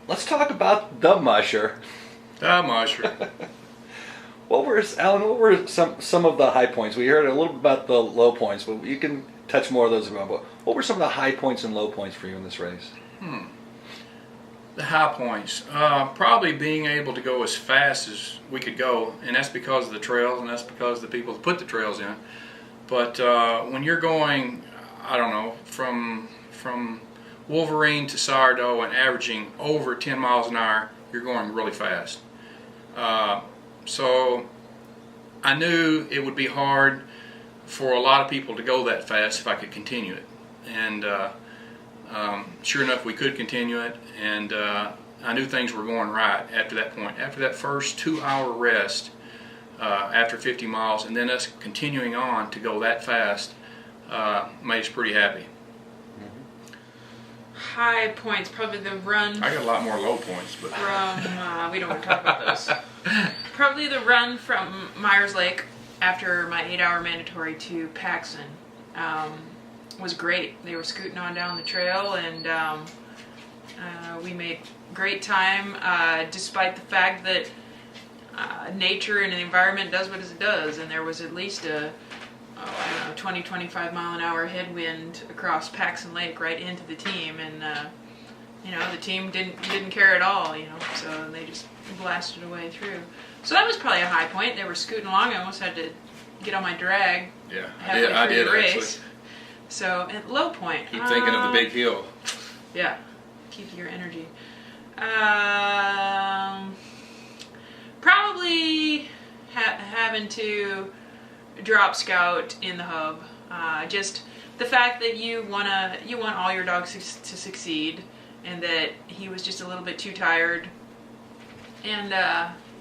let's talk about the Musher. The Musher. Alan, what were some of the high points? We heard a little bit about the low points, but you can touch more of those around. But what were some of the high points and low points for you in this race? The high points, probably being able to go as fast as we could go, and that's because of the trails, and that's because of the people who put the trails in. But when you're going, I don't know, from Wolverine to Sourdough and averaging over 10 miles an hour, you're going really fast. So I knew it would be hard for a lot of people to go that fast if I could continue it. And sure enough, we could continue it, and I knew things were going right after that point. After that first 2-hour rest, after 50 miles, and then us continuing on to go that fast, made us pretty happy. High points, probably the run. I got a lot more low points, but we don't want to talk about those. Probably the run from Myers Lake after my 8-hour mandatory to Paxson was great. They were scooting on down the trail, and we made great time, despite the fact that nature and the environment does what it does, and there was at least a 20-25 mile an hour headwind across Paxson Lake right into the team, and the team didn't care at all, so they just blasted away through. So that was probably a high point. They were scooting along. I almost had to get on my drag. Yeah, I did the race. Actually. So at low point. Keep thinking of the big hill. Yeah, keep your energy. Probably having to drop Scout in the hub. Just the fact that you want all your dogs to succeed, and that he was just a little bit too tired. And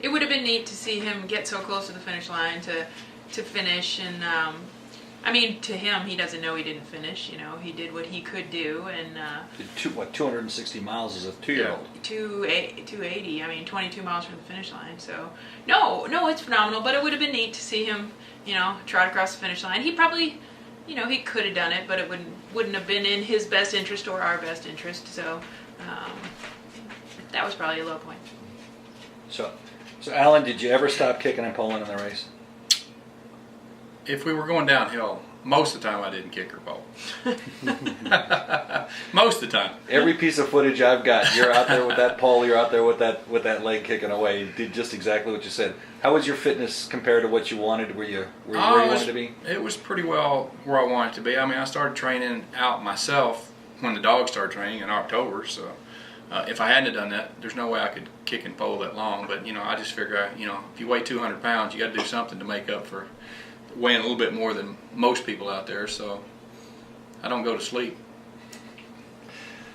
it would have been neat to see him get so close to the finish line to finish. And to him, he doesn't know he didn't finish. He did what he could do, and 260 miles as a 2-year-old. 280. 22 miles from the finish line. So no, it's phenomenal. But it would have been neat to see him, trot across the finish line. He probably, he could have done it, but it wouldn't have been in his best interest or our best interest. So that was probably a low point. So Alan, did you ever stop kicking and pulling in the race? If we were going downhill, most of the time I didn't kick or pull. Most of the time. Every piece of footage I've got, you're out there with that pole, you're out there with that leg kicking away. You did just exactly what you said. How was your fitness compared to what you wanted? Were you where you wanted to be? It was pretty well where I wanted to be. I started training out myself when the dogs started training in October, so if I hadn't have done that, there's no way I could kick and pole that long. But I just figure if you weigh 200 pounds, you got to do something to make up for weighing a little bit more than most people out there, so I don't go to sleep.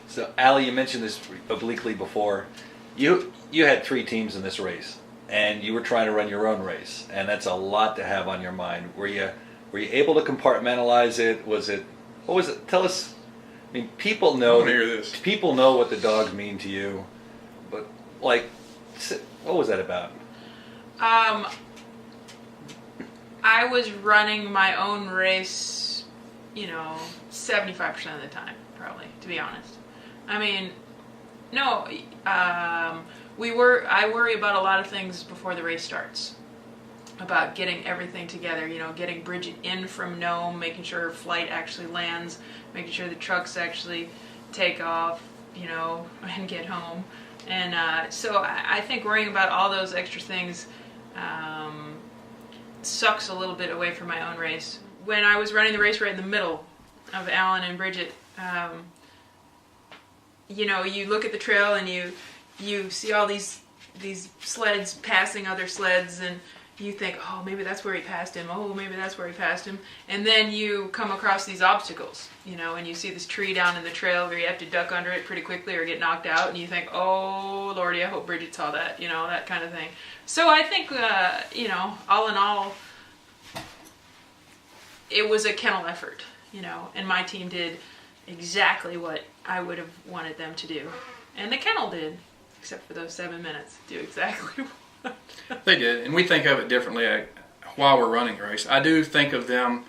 So, Allie, you mentioned this obliquely before. You had 3 teams in this race, and you were trying to run your own race, and that's a lot to have on your mind. Were you able to compartmentalize it? What was it? Tell us. People know. I want to hear this. People know what the dogs mean to you, but what was that about? I was running my own race, 75% of the time, probably, to be honest. I worry about a lot of things before the race starts. About getting everything together, getting Bridget in from Nome, making sure her flight actually lands, making sure the trucks actually take off, and get home. And so I think worrying about all those extra things sucks a little bit away from my own race. When I was running the race right in the middle of Alan and Bridget, you look at the trail and you see all these sleds passing other sleds, and you think, oh, maybe that's where he passed him. Oh, maybe that's where he passed him. And then you come across these obstacles, and you see this tree down in the trail where you have to duck under it pretty quickly or get knocked out, and you think, oh, Lordy, I hope Bridget saw that, that kind of thing. So I think, all in all, it was a kennel effort, and my team did exactly what I would have wanted them to do. And the kennel did, except for those 7 minutes, do exactly what. They did, and we think of it differently while we're running a race. I do think of them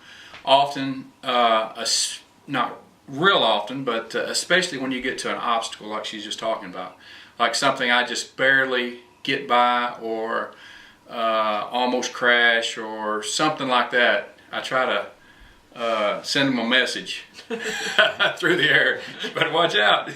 often, not real often, but especially when you get to an obstacle like she's just talking about, like something I just barely get by, or almost crash, or something like that. I try to send them a message through the air. You better watch out.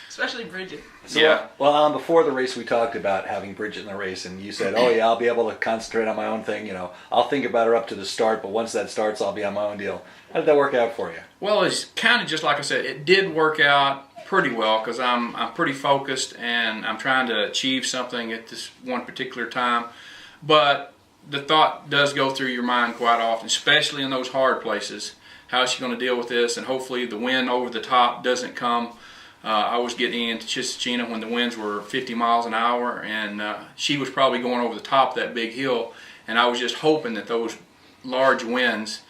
Especially Bridget. So, Yeah. well, Alan, before the race, we talked about having Bridget in the race, and you said, "Oh yeah, I'll be able to concentrate on my own thing. You know, I'll think about her up to the start, but once that starts, I'll be on my own deal." How did that work out for you? Well, it's kind of just like I said. It did work out pretty well because I'm pretty focused and I'm trying to achieve something at this one particular time. But the thought does go through your mind quite often, especially in those hard places. How is she going to deal with this? And hopefully the wind over the top doesn't come. I was getting into Chisachina when the winds were 50 miles an hour, and she was probably going over the top of that big hill, and I was just hoping that those large winds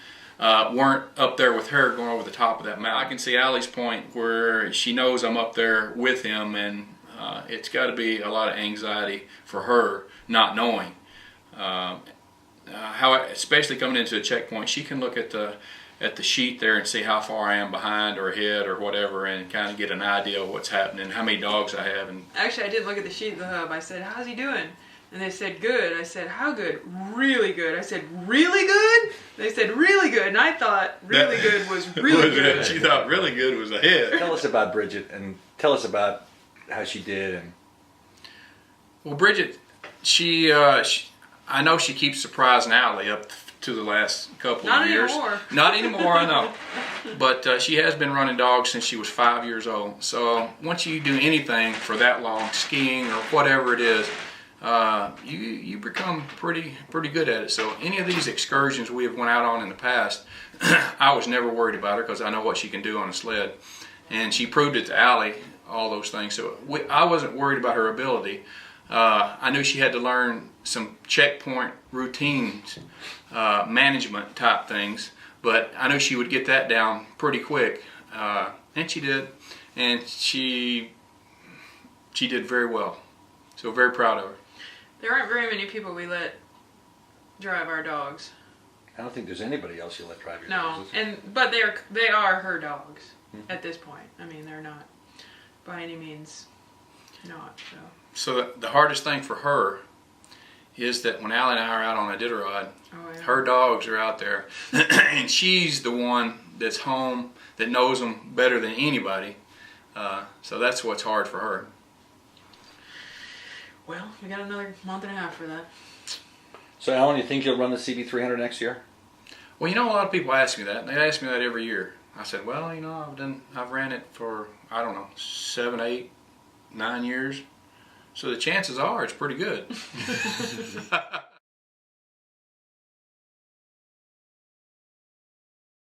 weren't up there with her going over the top of that mountain. I can see Allie's point where she knows I'm up there with him, and it's got to be a lot of anxiety for her not knowing. Especially coming into a checkpoint, she can look at the sheet there and see how far I am behind or ahead or whatever, and kind of get an idea of what's happening, how many dogs I have. And actually, I did look at the sheet of the hub. I said, "How's he doing?" And they said, "Good." I said, "How good?" "Really good." I said, "Really good?" They said, "Really good." And I thought really good was really good. She thought really good was ahead. Tell us about Bridget, and tell us about how she did. And Well, Bridget, she I know she keeps surprising Allie up to the last couple of years. Not anymore. Not anymore, I know. But she has been running dogs since she was 5 years old. So once you do anything for that long, skiing or whatever it is, you become pretty good at it. So any of these excursions we have went out on in the past, I was never worried about her because I know what she can do on a sled. And she proved it to Allie, all those things. So I wasn't worried about her ability. I knew she had to learn some checkpoint routines, management type things, but I knew she would get that down pretty quick, and she did, and she did very well. So very proud of her. There aren't very many people we let drive our dogs. I don't think there's anybody else you let drive your No, dogs. is there? but they are her dogs at this point. I mean, they're not by any means not. So the hardest thing for her is that when Allie and I are out on a Iditarod, her dogs are out there, and she's the one that's home that knows them better than anybody. So that's what's hard for her. Well, we got another month and a half for that. So, Alan, you think you'll run the CB300 next year? Well, you know, a lot of people ask me that. They ask me that every year. I said, well, you know, I've ran it for, I don't know, 7, 8, 9 years. So the chances are it's pretty good.